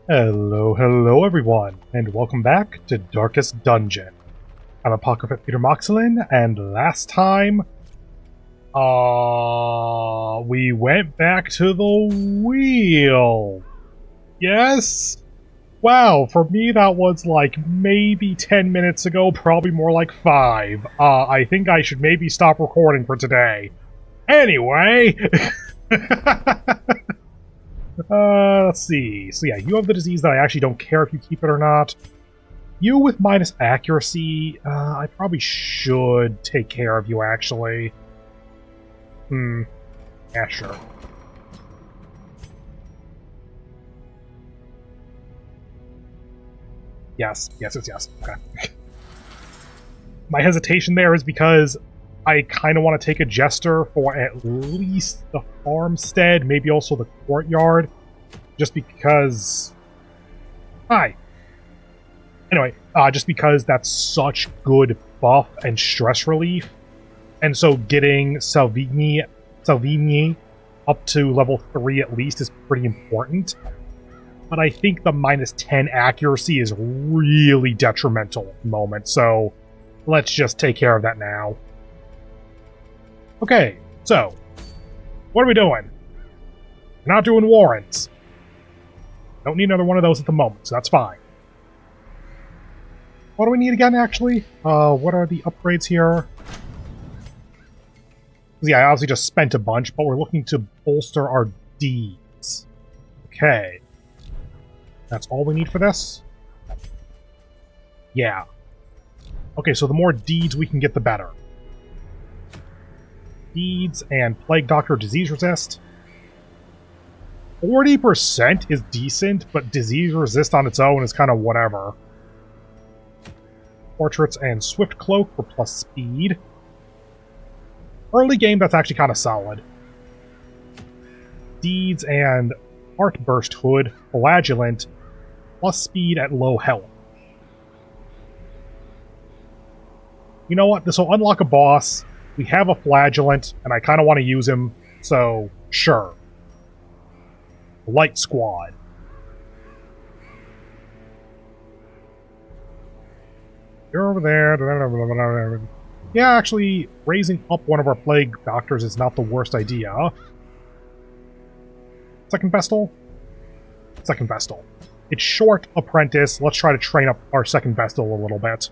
Hello, hello everyone, and welcome back to Darkest Dungeon. I'm Apocryphate Peter Moxilin, and last time, we went back to the wheel. Yes? Wow, for me that was like maybe 10 minutes ago, probably more like 5. I think I should maybe stop recording for today. Anyway! Let's see. So yeah, you have the disease that I actually don't care if you keep it or not. You with minus accuracy, I probably should take care of you, actually. Yeah, sure. Yes. Okay. My hesitation there is because I kind of want to take a jester for at least the farmstead, maybe also the courtyard, just because... Hi! Anyway, just because that's such good buff and stress relief, and so getting Salvini up to level 3 at least is pretty important. But I think the minus 10 accuracy is really detrimental at the moment, so let's just take care of that now. Okay, so, what are we doing? We're not doing warrants. Don't need another one of those at the moment, so that's fine. What do we need again, actually? What are the upgrades here? Yeah, I obviously just spent a bunch, but we're looking to bolster our deeds. Okay. That's all we need for this? Yeah. Okay, so the more deeds we can get, the better. Deeds and Plague Doctor Disease Resist. 40% is decent, but Disease Resist on its own is kind of whatever. Portraits and Swift Cloak for plus speed. Early game, that's actually kind of solid. Deeds and Heartburst Hood, Flagellant, plus speed at low health. You know what? This will unlock a boss. We have a Flagellant, and I kind of want to use him, so sure. Light Squad. You're over there. Yeah, actually, raising up one of our Plague Doctors is not the worst idea. Second Vestal? Second Vestal. It's short Apprentice. Let's try to train up our Second Vestal a little bit.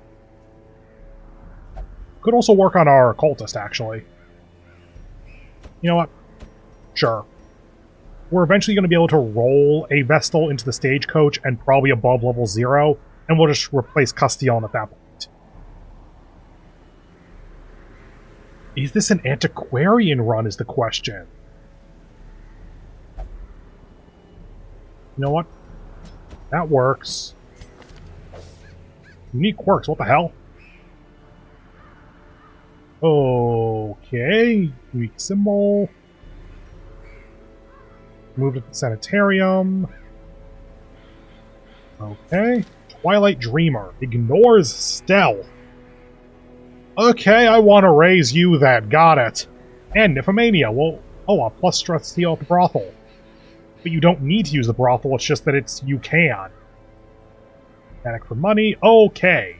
Could also work on our Cultist, actually. You know what? Sure. We're eventually going to be able to roll a Vestal into the Stagecoach and probably above level 0, and we'll just replace Castillon at that point. Is this an antiquarian run, is the question. You know what? That works. Unique quirks, what the hell? Okay. Unique symbol. Moved to the sanitarium. Okay. Twilight Dreamer. Ignores stealth. Okay, I want to raise you then. Got it. And Nymphomania. Well, a plus stress steal at the brothel. But you don't need to use the brothel, it's just that you can. Panic for money. Okay.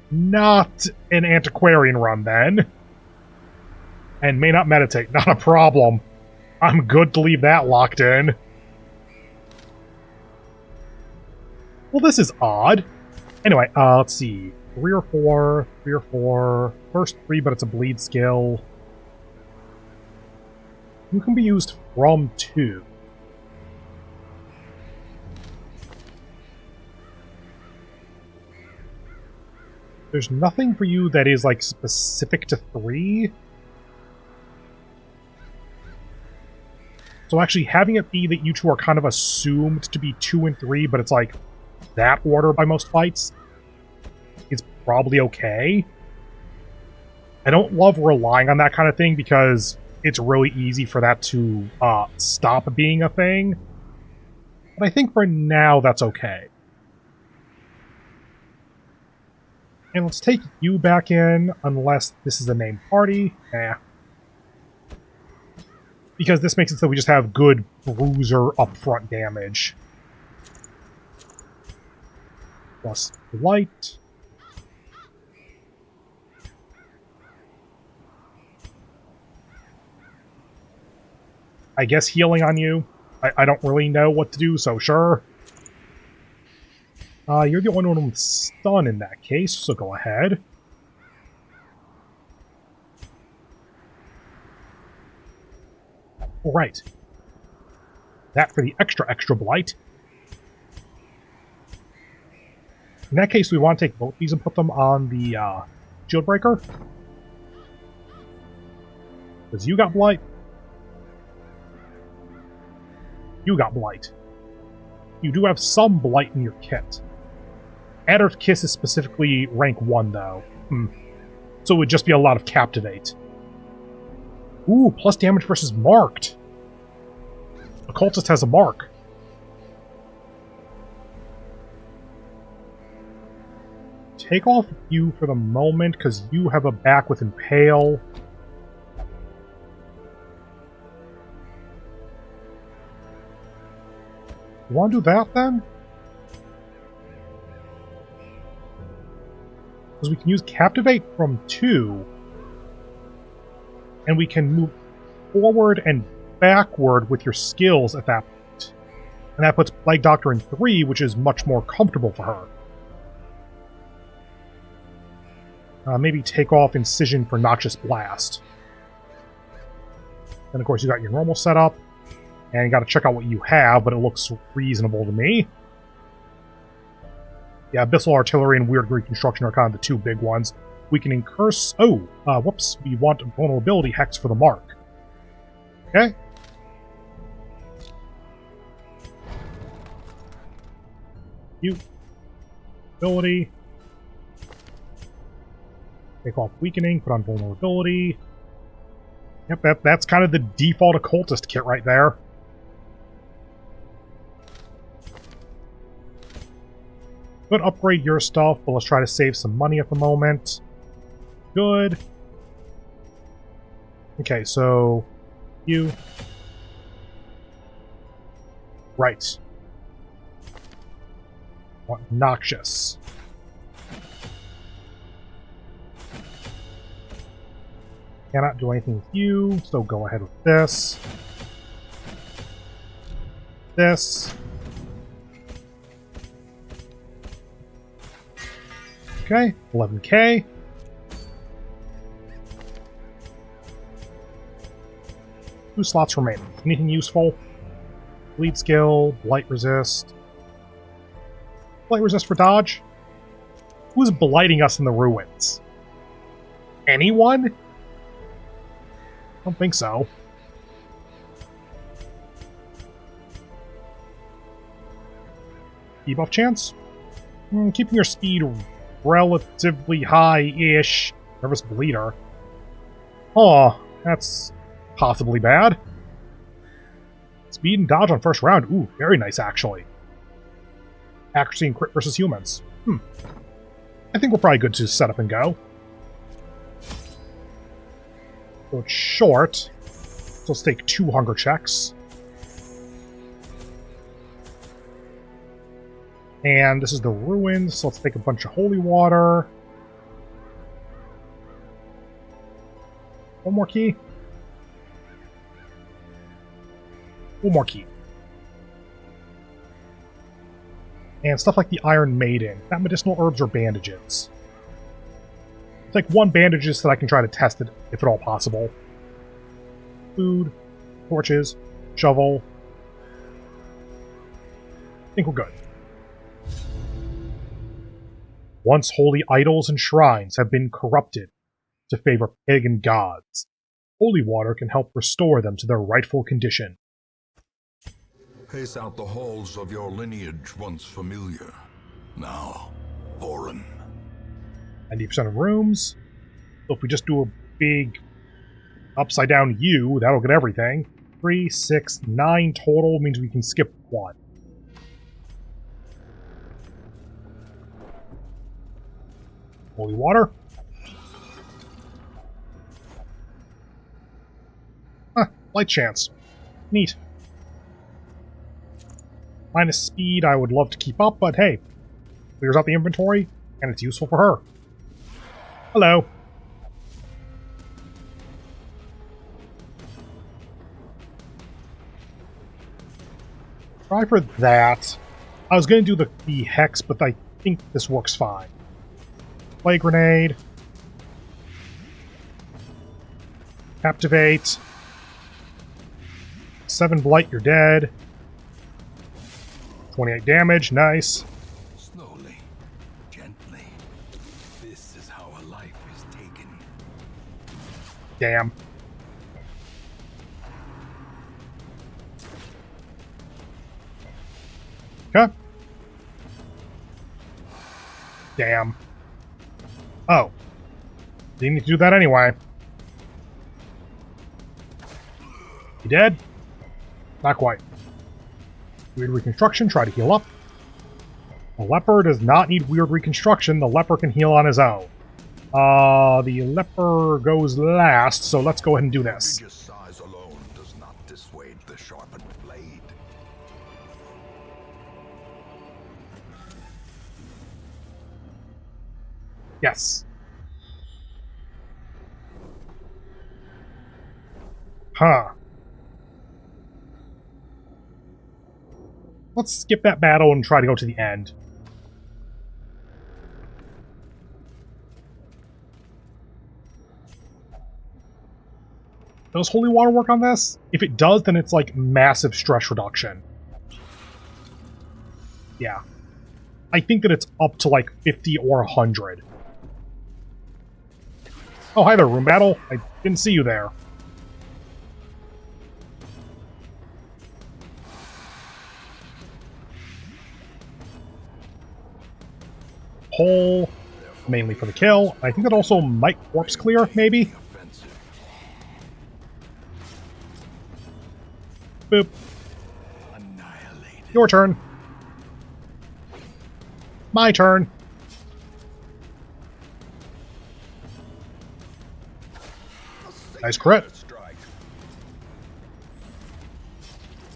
Not an antiquarian run, then. And may not meditate. Not a problem. I'm good to leave that locked in. Well, this is odd. Anyway, let's see. 3 or 4, 3 or 4. First 3, but it's a bleed skill. You can be used from 2. There's nothing for you that is, like, specific to 3. So actually, having it be that you two are kind of assumed to be 2 and 3, but it's, like, that order by most fights, is probably okay. I don't love relying on that kind of thing because it's really easy for that to stop being a thing. But I think for now, that's okay. And let's take you back in, unless this is the main party. Because this makes it so we just have good bruiser upfront damage. plus light. I guess healing on you. I don't really know what to do, so sure. You're the only one with stun in that case, so go ahead. Alright. That for the extra blight. In that case, we want to take both these and put them on the shield breaker. Because you got blight. You got blight. You do have some blight in your kit. Adder's Kiss is specifically rank 1, though. So it would just be a lot of Captivate. Ooh, plus damage versus marked. Occultist has a mark. Take off you for the moment, because you have a back with Impale. You want to do that, then? Because we can use Captivate from 2, and we can move forward and backward with your skills at that point. And that puts Plague Doctor in 3, which is much more comfortable for her. Maybe take off Incision for Noxious Blast. Then, of course, you got your normal setup. And you got to check out what you have, but it looks reasonable to me. Yeah, Abyssal Artillery and Weird Reconstruction are kind of the two big ones. We can incurse... whoops. We want Vulnerability Hex for the mark. Okay. You. Ability. Take off Weakening, put on Vulnerability. Yep, that's kind of the default Occultist kit right there. Could upgrade your stuff, but let's try to save some money at the moment. Good. Okay, so... you... Right. Want Noxious. Cannot do anything with you, so go ahead with this. This. Okay, 11k. Two slots remaining. Anything useful? Bleed skill, blight resist. Blight resist for dodge? Who's blighting us in the ruins? Anyone? I don't think so. Debuff chance? Keeping your speed relatively high-ish. Nervous Bleeder. Oh, that's possibly bad. Speed and dodge on first round. Ooh, very nice, actually. Accuracy and crit versus humans. I think we're probably good to set up and go. So it's short. So let's take 2 hunger checks. And this is the ruins, so let's take a bunch of holy water. One more key. One more key. And stuff like the Iron Maiden. Not medicinal herbs or bandages. I'll take 1 bandages so that I can try to test it, if at all possible. Food, torches, shovel. I think we're good. Once holy idols and shrines have been corrupted to favor pagan gods, holy water can help restore them to their rightful condition. Pace out the halls of your lineage once familiar, now foreign. 90% of rooms. So if we just do a big upside down U, that'll get everything. 3, 6, 9 total means we can skip 1. Holy water. Light chance. Neat. Minus speed, I would love to keep up, but hey. clears out the inventory, and it's useful for her. Hello. Try for that. I was going to do the hex, but I think this works fine. Play grenade. Captivate. 7 blight, you're dead. 28 damage, nice. Slowly, gently. This is how a life is taken. Damn. Okay. Damn. Oh. Didn't need to do that anyway. You dead? Not quite. Weird reconstruction, try to heal up. The leper does not need weird reconstruction. The leper can heal on his own. The leper goes last, so let's go ahead and do this. Prodigious size alone does not dissuade the sharpened blade. Yes. Huh. Let's skip that battle and try to go to the end. Does holy water work on this? If it does, then it's like massive stress reduction. Yeah. I think that it's up to like 50 or 100. Oh, hi there, room battle. I didn't see you there. Hole, mainly for the kill. I think that also might corpse clear, maybe? Boop. Your turn. My turn. Nice crit.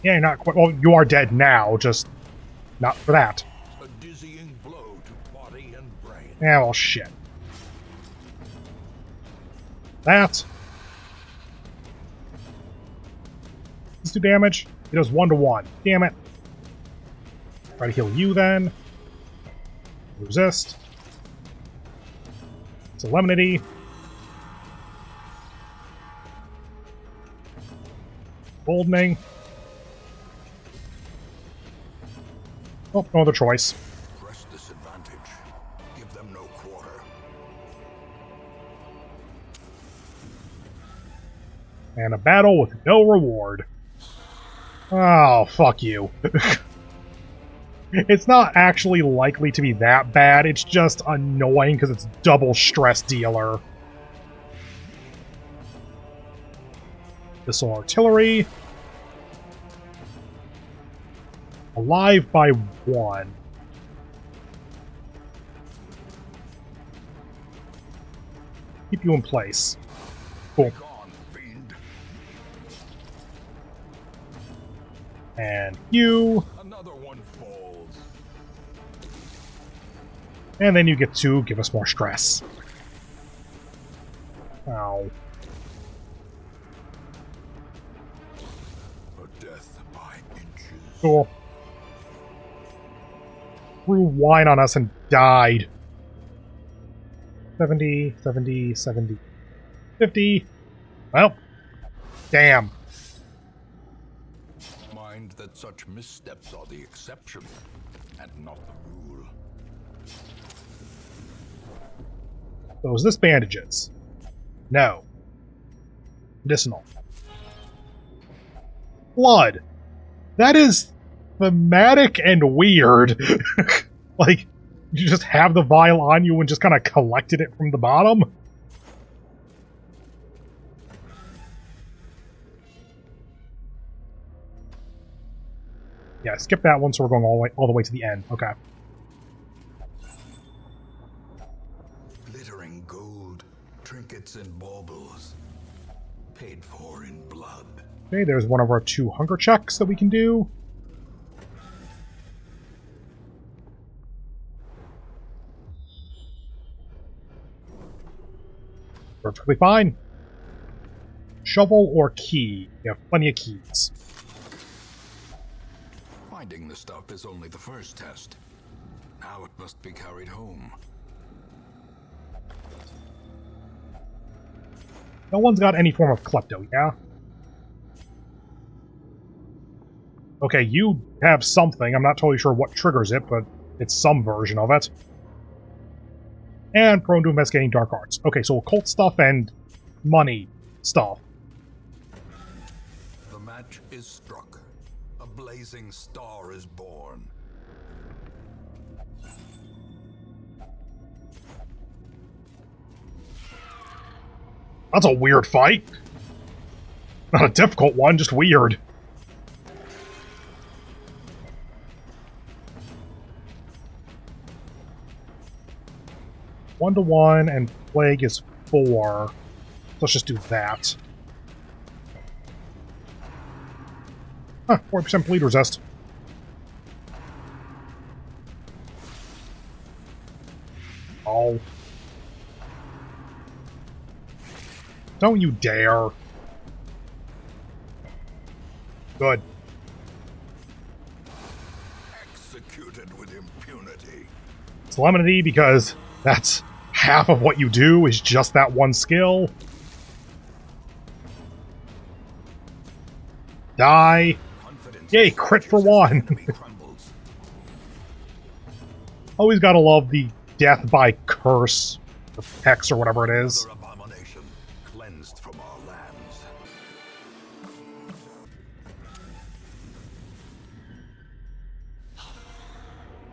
Yeah, you're not quite... Well, you are dead now, just not for that. A dizzying blow to body and brain. Yeah, well, shit. That. Let's do damage. It does 1-to-1. Damn it. Try to heal you then. Resist. Solemnity. Goldening. Oh, no other choice. Press disadvantage. Give them no quarter. And a battle with no reward. Oh, fuck you. It's not actually likely to be that bad, it's just annoying because it's double stress dealer. Missile artillery. Alive by 1. Keep you in place. Cool. And you. Another one falls. And then you get to give us more stress. Ow. A death by inches. Cool. Threw wine on us and died. 70, 70, 70, 50. Well, damn. Mind that such missteps are the exception and not the rule. So is this bandages? No. Medicinal. Blood. That is thematic and weird. Like, you just have the vial on you and just kind of collected it from the bottom? Yeah, skip that one so we're going all the way to the end. Okay. Glittering gold, trinkets and baubles, paid for in blood. Okay, there's one of our 2 hunger checks that we can do. Perfectly fine. Shovel or key? You have plenty of keys. Finding the stuff is only the first test. Now it must be carried home. No one's got any form of klepto, yeah? Okay, you have something. I'm not totally sure what triggers it, but it's some version of it. And prone to investigating dark arts. Okay, so occult stuff and money stuff. The match is struck. A blazing star is born. That's a weird fight. Not a difficult one, just weird. One to one, and plague is 4. Let's just do that. Huh, 40% bleed resist. Oh. Don't you dare. Good. Executed with impunity. Solemnity, because that's half of what you do is just that one skill. Die. Yay, crit for 1. Always gotta love the death by curse, or hex, or whatever it is. Abomination cleansed from our lands.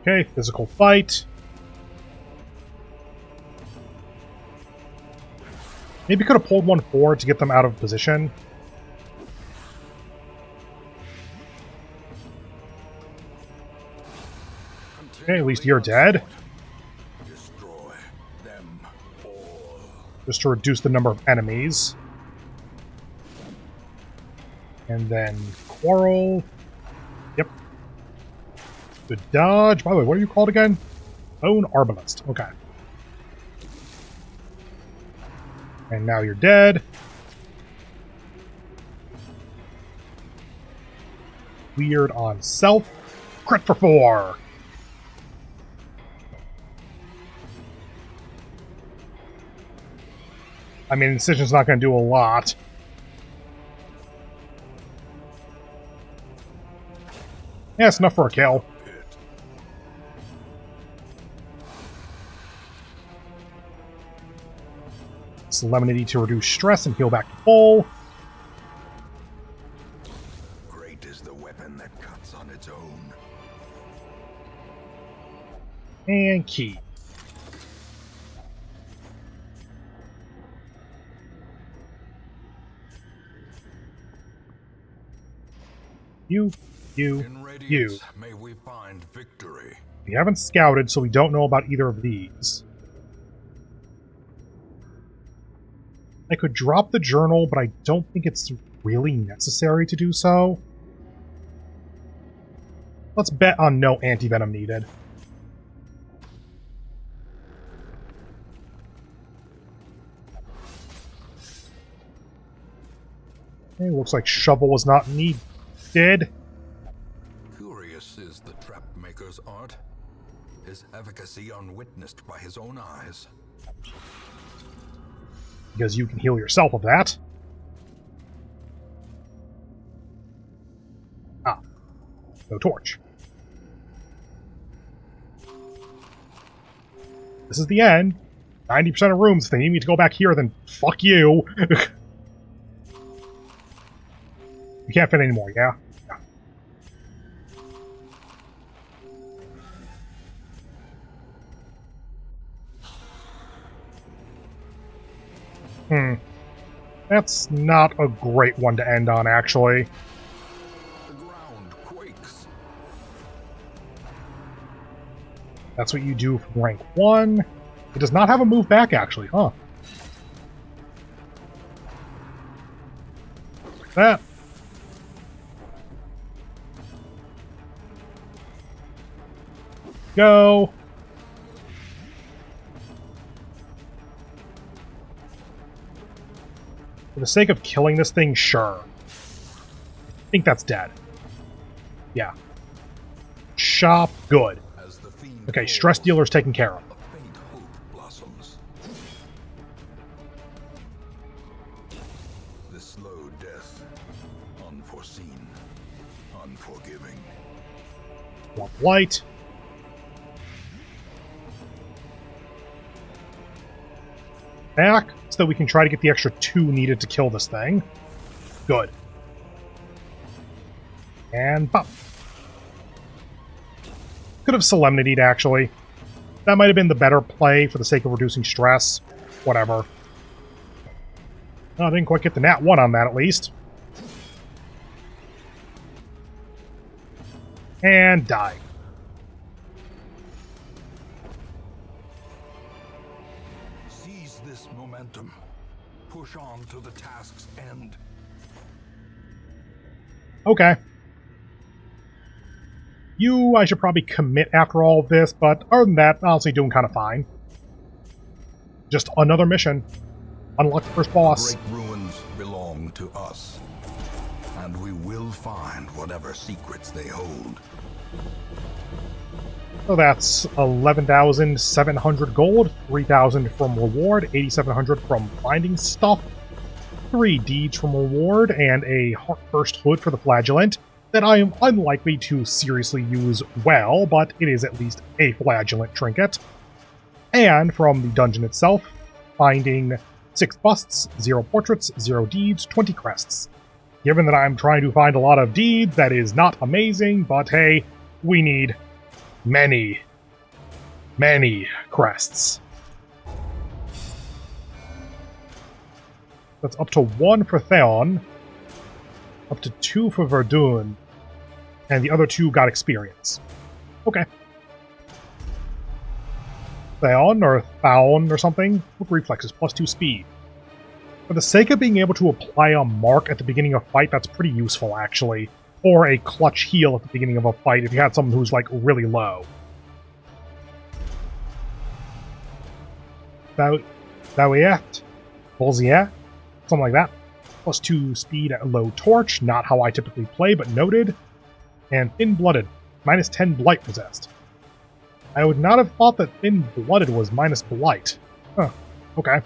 Okay, physical fight. Maybe could have pulled one forward to get them out of position. Okay, at least you're dead. Destroy them all. Just to reduce the number of enemies. And then quarrel. Yep. Good dodge. By the way, what are you called again? Bone Arbalist. Okay. And now you're dead. Weird on self. Crit for 4. I mean, Incision's not going to do a lot. Yeah, it's enough for a kill. Solemnity to reduce stress and heal back to full. Great is the weapon that cuts on its own. And key. You. In Radiance, may we find victory. We haven't scouted, so we don't know about either of these. I could drop the journal, but I don't think it's really necessary to do so. Let's bet on no anti-venom needed. Okay, looks like shovel was not needed. Curious is the trap maker's art. His efficacy unwitnessed by his own eyes. Because you can heal yourself of that. Ah. No torch. This is the end. 90% of rooms. If they need me to go back here, then fuck you. You can't fit anymore, yeah? That's not a great one to end on, actually. The ground quakes. That's what you do from rank 1. It does not have a move back, actually, huh? That. Go. For the sake of killing this thing, sure. I think that's dead. Yeah. Shop, good. Okay, stress dealer's taken care of. This slow death, unforeseen, unforgiving. One light. Back, so that we can try to get the extra 2 needed to kill this thing. Good. And pop. Could have solemnitied, actually. That might have been the better play for the sake of reducing stress. Whatever. Oh, I didn't quite get the nat 1 on that, at least. And die. Seize this momentum. Push on to the task's end. Okay. You, I should probably commit after all of this, but other than that, honestly doing kind of fine. Just another mission. Unlock the first boss. The great ruins belong to us, and we will find whatever secrets they hold. So that's 11,700 gold, 3,000 from reward, 8,700 from finding stuff, 3 deeds from reward, and a first hood for the flagellant that I am unlikely to seriously use well, but it is at least a flagellant trinket. And from the dungeon itself, finding 6 busts, 0 portraits, 0 deeds, 20 crests. Given that I'm trying to find a lot of deeds, that is not amazing, but hey, we need many, many crests. That's up to 1 for Theon, up to 2 for Verdun, and the other 2 got experience. Okay. Theon, or Thaon, or something, with reflexes, plus 2 speed. For the sake of being able to apply a mark at the beginning of a fight, that's pretty useful, actually. Or a clutch heal at the beginning of a fight if you had someone who's, like, really low. Thouiet? Bolziet? Something like that. Plus 2 speed at low torch, not how I typically play, but noted. And Thin-Blooded, minus 10 blight possessed. I would not have thought that Thin-Blooded was minus blight. Huh, okay.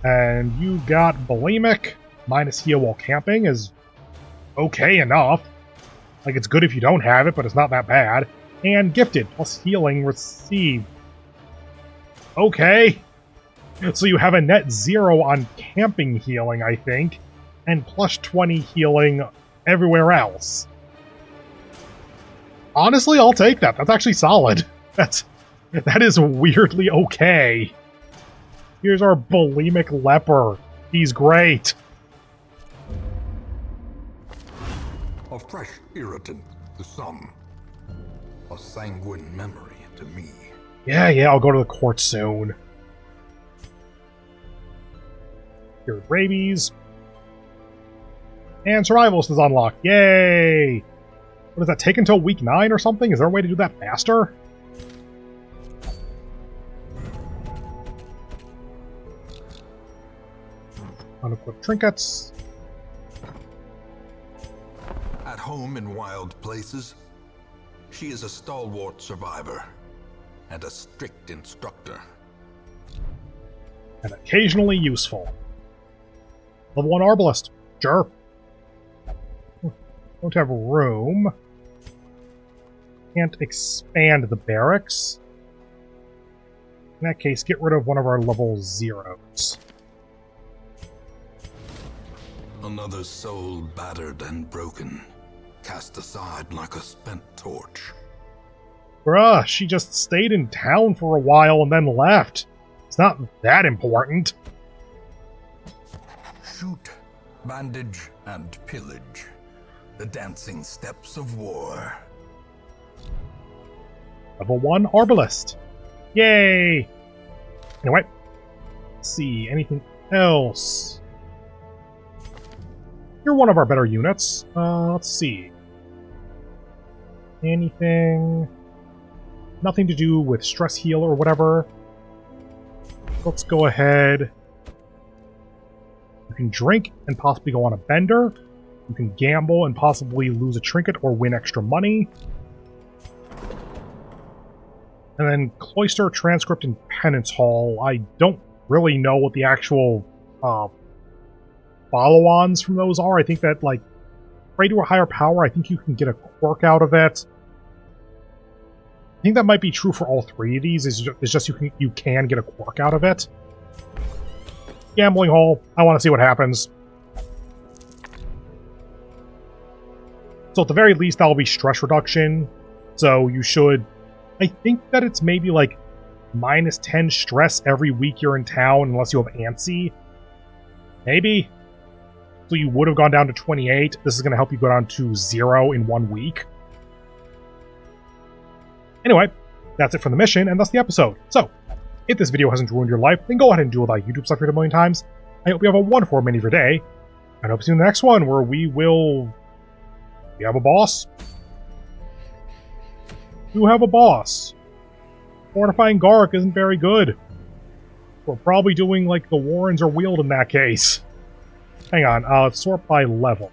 And you got Bulimic, minus heal while camping is okay enough. Like, it's good if you don't have it, but it's not that bad. And Gifted, plus healing received. Okay. So you have a net 0 on camping healing, I think, and plus 20 healing everywhere else. Honestly, I'll take that. That's actually solid. That is weirdly okay. Here's our bulimic leper. He's great. A fresh irritant to some. A sanguine memory to me. Yeah, I'll go to the court soon. Cured rabies. And survivalist is unlocked. Yay! What does that take until week 9 or something? Is there a way to do that faster? Unequipped trinkets. At home in wild places, she is a stalwart survivor and a strict instructor. And occasionally useful. Level 1 Arbalist. Sure. Don't have room. Can't expand the barracks. In that case, get rid of one of our level 0s. Another soul battered and broken, cast aside like a spent torch. Bruh, she just stayed in town for a while and then left. It's not that important. Shoot, bandage, and pillage. The dancing steps of war. Level 1 Arbalist. Yay! Anyway, let's see, anything else? You're one of our better units. Let's see. Anything? Nothing to do with stress heal or whatever. Let's go ahead. You can drink and possibly go on a bender. You can gamble and possibly lose a trinket or win extra money. And then Cloister, Transcript, and Penance Hall. I don't really know what the actual follow-ons from those are. I think that, like, pray to a higher power, I think you can get a quirk out of it. I think that might be true for all three of these. It's just you can get a quirk out of it. Gambling Hall. I want to see what happens. So at the very least, that'll be stress reduction. So you should... I think that it's maybe like minus 10 stress every week you're in town, unless you have ANSI. Maybe. So you would have gone down to 28. This is going to help you go down to 0 in 1 week. Anyway, that's it for the mission, and that's the episode. So, if this video hasn't ruined your life, then go ahead and do all that YouTube stuff you did a million times. I hope you have a wonderful remainder of your day, and I hope to see you in the next one, where we have a boss? You have a boss. Fortifying Garrick isn't very good. We're probably doing, like, the Warrens or Weald in that case. Hang on, let's sort by level.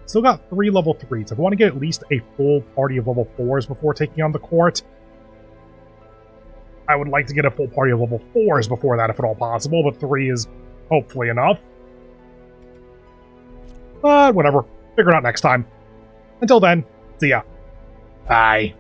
Still got 3 level 3s. If I want to get at least a full party of level 4s before taking on the court, I would like to get a full party of level 4s before that if at all possible, but 3 is hopefully enough. But whatever. Figure it out next time. Until then, see ya. Bye.